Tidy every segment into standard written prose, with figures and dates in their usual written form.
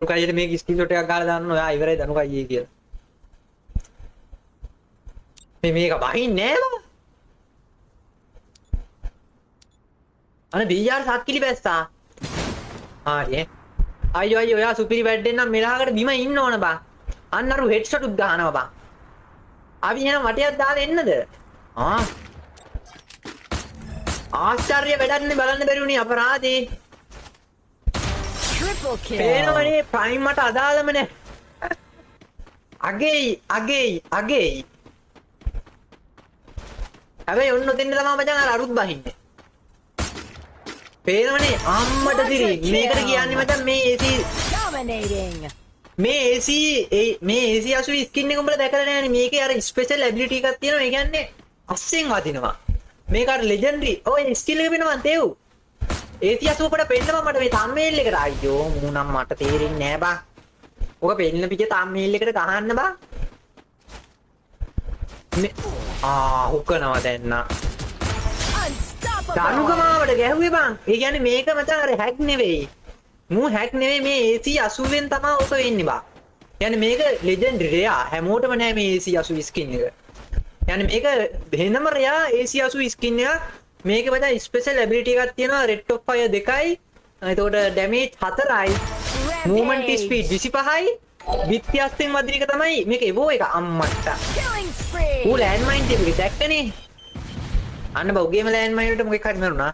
කයියට මේක ස්ක්‍රීන්ෂොට් එකක් ගහලා දාන්න ඔයා ඉවරයි දනු කයියේ කියලා. මේක බහින්නේ නෑ බං. අනේ බීආර් සක්කිලි බැස්සා. හරි. අයියෝ ඔයා සුපිරි වැඩෙන් නම් මෙලහකට බිම ඉන්න ඕන බං. අන්න අර හෙඩ්ෂොට් උත් ගහනවා බං. අපි එහෙනම් වටියක් දාලා එන්නද? ආශ්චර්ය වැඩක් නේ බලන්න බැරි වුණේ අපරාධේ. Triple kill. පේනවනේ ප්‍රයිම් මට අදාළම නෑ. අගේ. හැබැයි ඔන්න ඔතෙන් තමයි මචං අර අරුත් බහින්නේ. පේනවනේ අම්මට දිරි මේකට කියන්නේ මචං මේ AC Dominating. මේ AC 80 ස්කින් එක උඹලා දැකලා නෑනේ. මේකේ අර ස්පෙෂල් ඇබිලිටි එකක් තියෙනවා. ඒ කියන්නේ අස්සෙන් වදිනවා. මේක අර ලෙජෙන්ඩරි ඔය ස්කිල් එක වෙනවා තේව්. AC 80 කට පෙන්නම මට මේ තම්මේල් එකට අයියෝ මූනම් මට තේරෙන්නේ නෑ බං. ඔක පෙන්න පිට තම්මේල් එකට ගහන්න බං. හුකනවා දැන් නා. දනුකමාවට ගැහුවේ බං. ඒ කියන්නේ මේක මචං අර හැක් නෙවෙයි. මූ හැක් නෙවෙයි මේ AC 80 න් තමයි ඔක වෙන්නේ බං. يعني මේක ලෙජෙන්ඩරි රෙයා හැමෝටම නෑ මේ AC 80 ස්කින් එක. يعني මේක වෙනම රෙයා AC 80 ස්කින් එක. මේක මචං ස්පෙෂල් ඇබිලිටි එකක් තියෙනවා රෙඩ් ඔෆ් ෆයර් 2යි. එතකොට ඩැමේජ් 4යි. මූවමන්ට් ස්පීඩ් 25යි. විත්‍යාසයෙන් වදින එක තමයි මේක එවෝ එක අම්මට්ට. ඌ ලෑන්ඩ් මයින් තිබුණේ දැක්කනේ. අන්න බෞගේම ලෑන්ඩ් මයින් වලට මොකෙක් හරි මරුණා.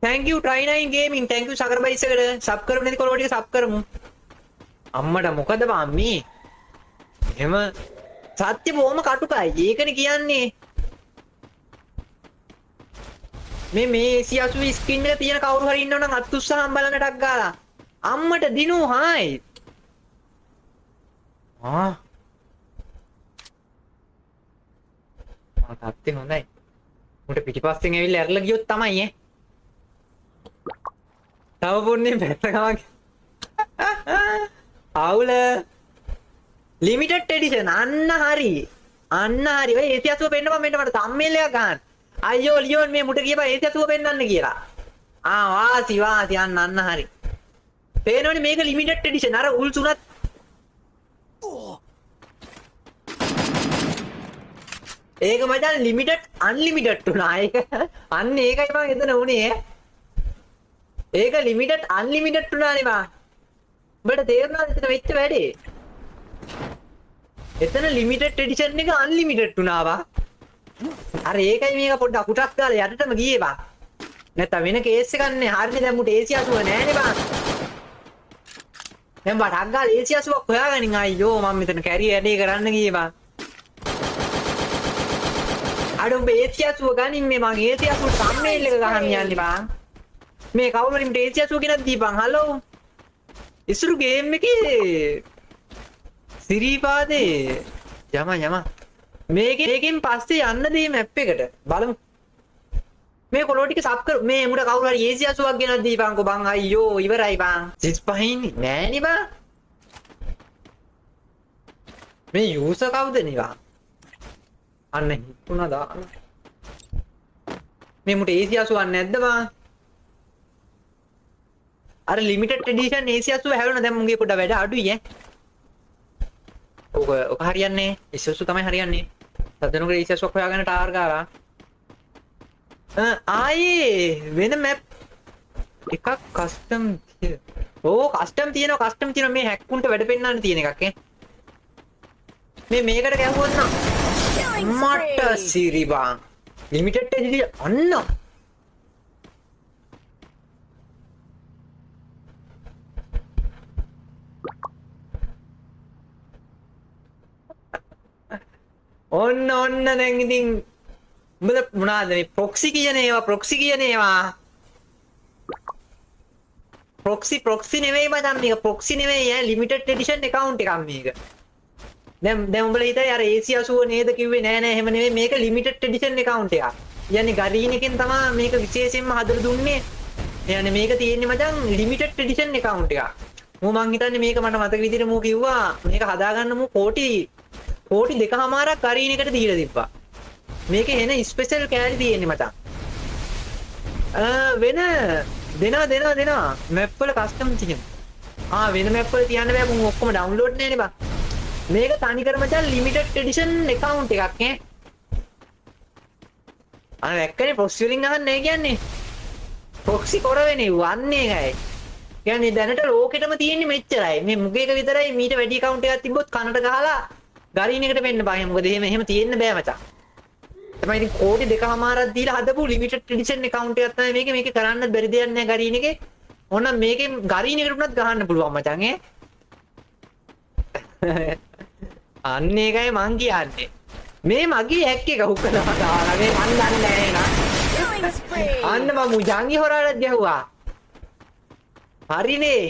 thank you try9 gaming thank you සකරබයිස් එකට සබ් කරමු නැති කොල්ලෝ ටික සබ් කරමු. අම්මට මොකද බං මේ? එහෙම සත්‍ය බොහොම කටුකයි. ඒකනේ කියන්නේ. මේ AC 80 ස්කින් එක තියෙන කවුරු හරි ඉන්නවනම් අත් උස්සහම් බලන්න ටක් ගාලා. අම්මට දිනු හායි. තාත්තේ හොඳයි. උන්ට පිටිපස්සෙන් ඇවිල්ලා ඇරලා ගියොත් තමයි ඈ. තව පොන්නේ පැත්තකමක්. අවුල ලිමිටඩ් එඩිෂන් අන්න හරි. ඔය AC 80 පෙන්නපන් මෙන්න මට තම්මේල් එකක් ගන්න. අයියෝ ලියෝන් මේ මුට කියපන් AC 80 පෙන්නන්න කියලා. වාසි අන්න හරි. පේනවනේ මේක ලිමිටඩ් එඩිෂන් අර උල් තුනත් ඒක මචං ලිමිටඩ් අන්ලිමිටඩ් වුණා. ඒක අන්න ඒකයි මම එතන උනේ. ඒක ලිමිටඩ් අන්ලිමිටඩ් වුණානේ බා. ඔබට තේරුණාද එතන වෙච්ච වැඩේ? එතන ලිමිටඩ් එඩිෂන් එක අන්ලිමිටඩ් වුණා බා. අර ඒකයි මේක පොඩ්ඩක් උටක් දාලා යටටම ගියේ බා. නැත්තම් වෙන කේස් එකක් නේ. හරිනේ දැන් මුට AC 80 නෑනේ බා. දැන් බටක් ගාලා AC 80ක් හොයාගනින් අයියෝ මම මෙතන කැරි වැඩේ කරන්න ගියේ බා. අඩෝ මේ AC 80 ගනින් මේ මං AC 80 තම්මේල් එක ගහන්න යන්නේ බං. මේ කවුරු හරි මට AC 80 ගෙනත් දීපන්. හලෝ. ඉසුරු ගේම් එකේ සිරිපාදේ යම මේකෙන් පස්සේ යන්න දී මැප් එකට බලමු. මේ කොලෝ ටික සබ් කර මේ මුඩ කවුරු හරි AC 80ක් ගෙනත් දීපන්කෝ බං. අයියෝ ඉවරයි බං. 35 නෑනේ බං. මේ යූසර් කවුද නිවා? අන්න හිතුණා දාන්න. මේ මුට AC 80ක් නැද්ද බං? අර ලිමිටඩ් එඩිෂන් AC 80 හැවුණා දැන් මුගේ පොඩ වැඩ අඩුයි ඈ. ඔක හරියන්නේ. AC 80 තමයි හරියන්නේ. සදනකේ AC 80ක් හොයාගෙන ටාවර් ගාලා. ආයේ වෙන මැප් එකක් කස්ටම් කස්ටම් තියෙනවා මේ හැක්කුන්ට වැඩ පෙන්නන්න තියෙන එකක් ඈ. මේකට ගැහුවොත් නම් මට සිරි බං. ලිමිටඩ් එඩිෂන් අන්න ඔන්න දැන් ඉතින් උඹලා මොනවාද මේ ප්‍රොක්සි කියන ඒවා ප්‍රොක්සි නෙවෙයි මචං මේක ප්‍රොක්සි නෙවෙයි ඈ ලිමිටඩ් එඩිෂන් account එකක් මේක. දැන් උඹලා හිතයි අර AC 80 නේද කිව්වේ නෑ එහෙම නෙවෙයි මේක ලිමිටඩ් එඩිෂන් account එකක්. කියන්නේ ගරීන් එකෙන් තමයි මේක විශේෂයෙන්ම හදලා දුන්නේ. يعني මේක තියෙන්නේ මචං ලිමිටඩ් එඩිෂන් account එකක්. මම හිතන්නේ මේක මට මතක විදිහට මම කිව්වා මේක හදාගන්න මම කෝටි දෙකමාරක් ගරීන් එකට දීලා තිබ්බා. මේකේ එන ස්පෙෂල් කෑලි තියෙන්නේ මචං. වෙන දෙනවා මැප් වල කස්ටම් තියෙනවා. වෙන මැප් වල තියන්න බෑ මුන් ඔක්කොම ඩවුන්ලෝඩ් නෑනේ බං. මේක තනිකර මචං ලිමිටඩ් එඩිෂන් account එකක් නේ. අර වැක්කනේ ප්‍රොක්සි වලින් අහන්නේ නැහැ කියන්නේ. ප්‍රොක්සි කරවෙන්නේ වන්නේ එකයි. කියන්නේ දැනට ලෝකෙටම තියෙන්නේ මෙච්චරයි. මේ මුගේක විතරයි මීට වැඩි account එකක් තිබ්බොත් කනට ගහලා ගරීන එකට වෙන්න බෑ. මොකද එහෙම තියෙන්න බෑ මචං. තමයි ඉතින් කෝටි 2.5ක් දීලා හදපු ලිමිටඩ් එඩිෂන් account එකක් තමයි මේක. මේක කරන්න බැරි දෙයක් නෑ ගරීන එකේ. ඕනම් මේකෙන් ගරීන එකට උනත් ගහන්න පුළුවන් මචං ඈ. අන්න ඒකයි මං කියන්නේ. මේ මගේ හැක් එක හුකලා දාලා මේ මන් දන්නේ නැහැ නා. අන්න මම මුජංගි හොරාට ගැහුවා. හරිනේ.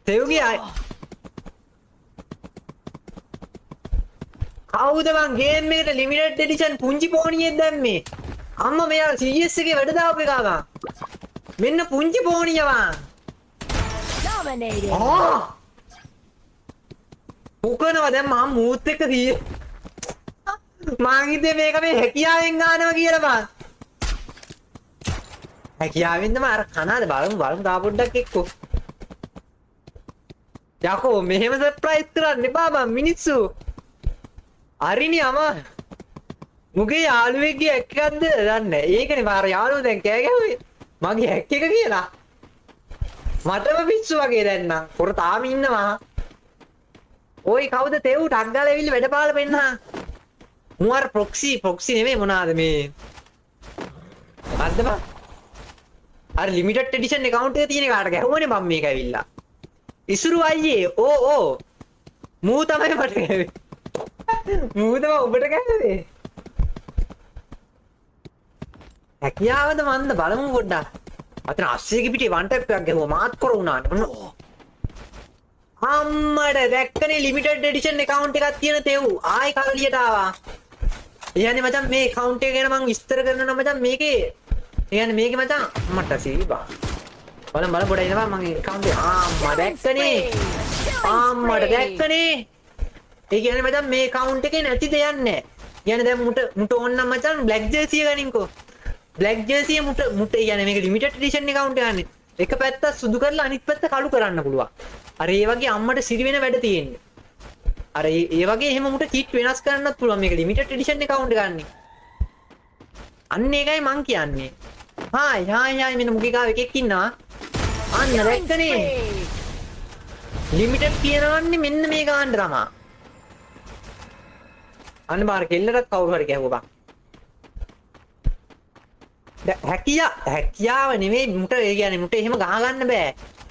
තෙව්ගේ කවුද මං ගේම් එකට ලිමිටඩ් එඩිෂන් පුංචි පෝනියෙක් දැම්මේ? අම්මා මෙයා CS එකේ වැඩ දාපු එකා මං. මෙන්න පුංචි පෝනිය මං. උකනවා දැන් මම මූත් එක්ක තියෙ මං හිතේ මේක මේ හැකියාවෙන් ගන්නවා කියලා බං හැකියාවෙන්ද මම අර කනද බලමු තා පොඩ්ඩක් එක්කෝ යකෝ මෙහෙම සර්ප්‍රයිස් කරන්න එපා බං මිනිස්සු අරිනේ අමා මුගේ යාළුවෙක්ගේ හැක් එකක්ද දන්නේ ඒකනේ මාර යාළුවෝ දැන් කෑ ගැහුවේ මගේ හැක් එක කියලා මටම පිස්සු වගේ දැන් නම් පොර තාම ඉන්නවා ඔයි කවුද තෙව් ටක් ගාලා ඇවිල්ලා වැඩ පාලා පෙන්නහා මු අර ප්‍රොක්සි නෙමෙයි මොනවාද මේ අද්ද බා අර ලිමිටඩ් එඩිෂන් account එක තියෙන කාට ගැහුවනේ මම මේක ඇවිල්ලා ඉසුරු අයියේ ඕ මූ තමයි මට ගැහුවේ මූ තමයි ඔබට ගැහුවේ හැකියාවද මන්ද බලමු පොඩ්ඩක් අතන 80 පිටේ වන් ටැප් එකක් ගැහුවා මාත් කරුණාට අම්මඩ දැක්කනේ ලිමිටඩ් එඩිෂන් account එකක් තියෙන තෙව් ආයි කවලියට ආවා. يعني මචං මේ account එක ගැන මම විස්තර කරනවා මචං මේකේ يعني මේකේ මචං මට සීබා. බලන්න පොඩ එනවා මගේ account එක. අම්මා දැක්කනේ. අම්මඩ දැක්කනේ. ඒ කියන්නේ මචං මේ account එකේ නැති දෙයක් නැහැ. يعني දැන් මුට ඕන නම් මචං black jersey ගනින්කෝ. black jersey මුට يعني මේක limited edition account එකක් නේ. එක පැත්තක් සුදු කරලා අනිත් පැත්ත කළු කරන්න පුළුවන්. අර ඒ වගේ අම්මට සිරි වෙන වැඩ තියෙන්නේ. අර ඒ වගේ එහෙම මුට කිට් වෙනස් කරන්නත් පුළුවන් මේක ලිමිටඩ් එඩිෂන් account එක ගන්න. අන්න ඒකයි මං කියන්නේ. හායි මෙන්න මුගේ ගාව එකෙක් ඉන්නවා. අන්න දැක්කනේ. ලිමිටඩ් කියනවන්නේ මෙන්න මේ ගාන්න තමයි. අන්න බාර කෙල්ලට කවුරු හරි ගැහුවා බං. හැකියාව නෙමෙයි මුට ඒ කියන්නේ මුට එහෙම ගහ ගන්න බෑ.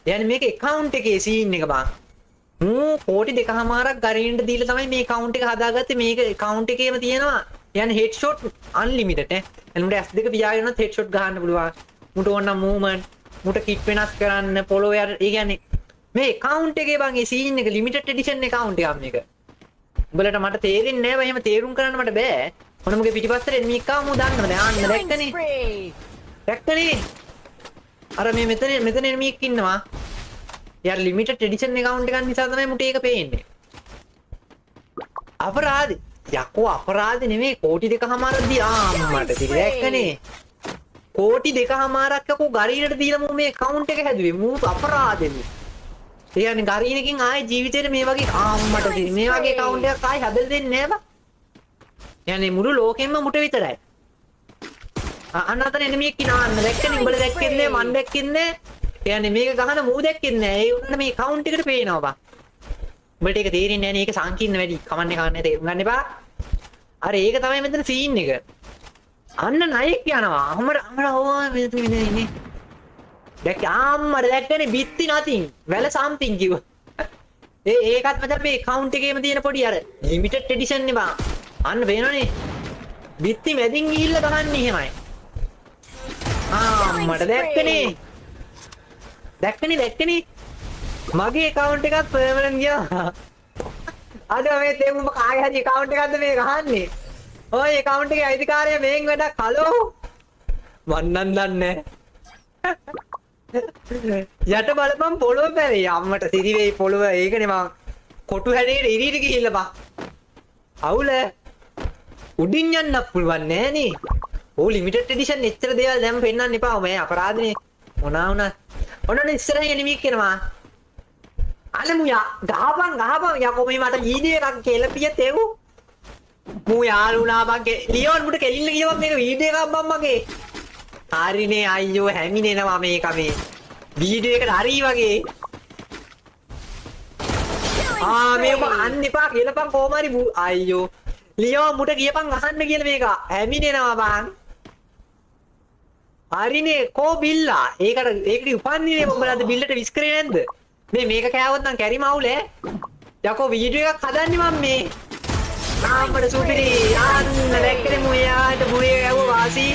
يعني මේක account එකේ scene එක බං. මූ කෝටි 2.5ක් ගරින්ට දීලා තමයි මේ account එක හදාගත්තේ. මේක account එකේම තියෙනවා. يعني headshot unlimited නේ. එනමුට S2 පියාගෙන උනත් headshot ගහන්න පුළුවන්. මුට ඕන නම් movement, මුට kit වෙනස් කරන්න, follower ඒ කියන්නේ මේ account එකේ බං ඒ scene එක limited edition account එකක් මේක. උඹලට මට තේරෙන්නේ නැහැ බං. එහෙම තේරුම් කරන්න මට බෑ. මොනමුගේ පිටිපස්සට එනිමික් ආව මූ දන්නවද? ආන්න දැක්කනේ. දැක්කනේ. අර මේ මෙතන එනිමික් ඉන්නවා. යාර ලිමිටඩ් එඩිෂන් account එකක් නිසා තමයි මුට ඒක පේන්නේ. අපරාධි. යකෝ අපරාධි නෙමෙයි කෝටි 2.5ක් දීලා මට දැක්කනේ. කෝටි 2.5ක් යකෝ ගරීනට දීලා මම මේ account එක හැදුවේ. මූ අපරාධෙනි. ඒ කියන්නේ ගරීනකින් ආයේ ජීවිතේට මේ වගේ මට මේ වගේ account එකක් ආයේ හදලා දෙන්නේ නෑ බා. يعني මුළු ලෝකෙම මුට විතරයි. අන්න අතන එනිමියෙක් ඉන්නවා. දැක්කනේ උඹලා දැක්කන්නේ මන් දැක්කන්නේ. يعني මේක ගහන මූ දැක්කන්නේ නැහැ. ඒ උන්ට මේ account එකට පේනවා බා. උඹට ඒක තේරෙන්නේ නැහැ නේ. ඒක සංකීර්ණ වැඩි. කමන්නේ කමන්නේ තේරුම් ගන්න එපා. අර ඒක තමයි මෙතන සීන් එක. අන්න ණයෙක් යනවා. අම්මර ඕවා මෙතන ඉන්නේ. දැක්ක අම්මර දැක්කනේ බිත්ති නැතින්. වැල something කිව්වා. ඒකත් මචං මේ account එකේම තියෙන පොඩි අර limited edition නේ බා. අන්න පේනවනේ. බිත්ති මැදින් ගිහිල්ලා ගහන්නේ එහෙමයි. මට දැක්කනේ. දැක්කනේ. මගේ account එකත් permanent ගියා. අද මේ තේමුම කාගේ හරි account එකක්ද මේ ගහන්නේ? ඔය account එකේ අයිතිකාරයා මේන් වැඩක් හලෝ. මන්නම් දන්නේ. යට බලපන් පොළොව පැවේ. අම්මට සිරි වෙයි පොළොව. ඒකනේ මං කොටු හැඩේට ඉරීට ගිහිල්ලා බා. අවුල උඩින් යන්න පුළුවන් නෑනේ. ඕ ලිමිටඩ් එඩිෂන් එච්චර දේවල් දැන් පෙන්නන්න එපා. මේ අපරාධනේ. මොනවා වුණත් ඔන්න ඉස්සරහින් එනිමි කරනවා. අනේ මුයා ගහපන් යකෝ මේ මට වීඩියෝ එකක් කෙලපිය තෙව්. මූ යාළුනා මගේ ලියෝන් මුට කෙලින්න කියවම් මේක වීඩියෝ එකක් බම් මගේ. හරිනේ අයියෝ හැමිනෙනවා මේක මේ. වීඩියෝ එකට හරි වගේ. මේක අන්න එපා කියලාපන් කොහොම හරි අයියෝ. ලියෝ මුට කියපන් අහන්න කියලා මේක හැමිනෙනවා බං. හරිනේ කෝ බිල්ලා. ඒකට උපන්නේ මොකද බිල්ලට විස් කරේ නැද්ද? මේක කෑවොත් නම් කැරි මවුලේ. යකෝ වීඩියෝ එකක් හදන්නේ මම මේ. ආම්බඩ සුපිරි ආන්න දැක්කනේ මුයාට මුයේ ඇව වාසී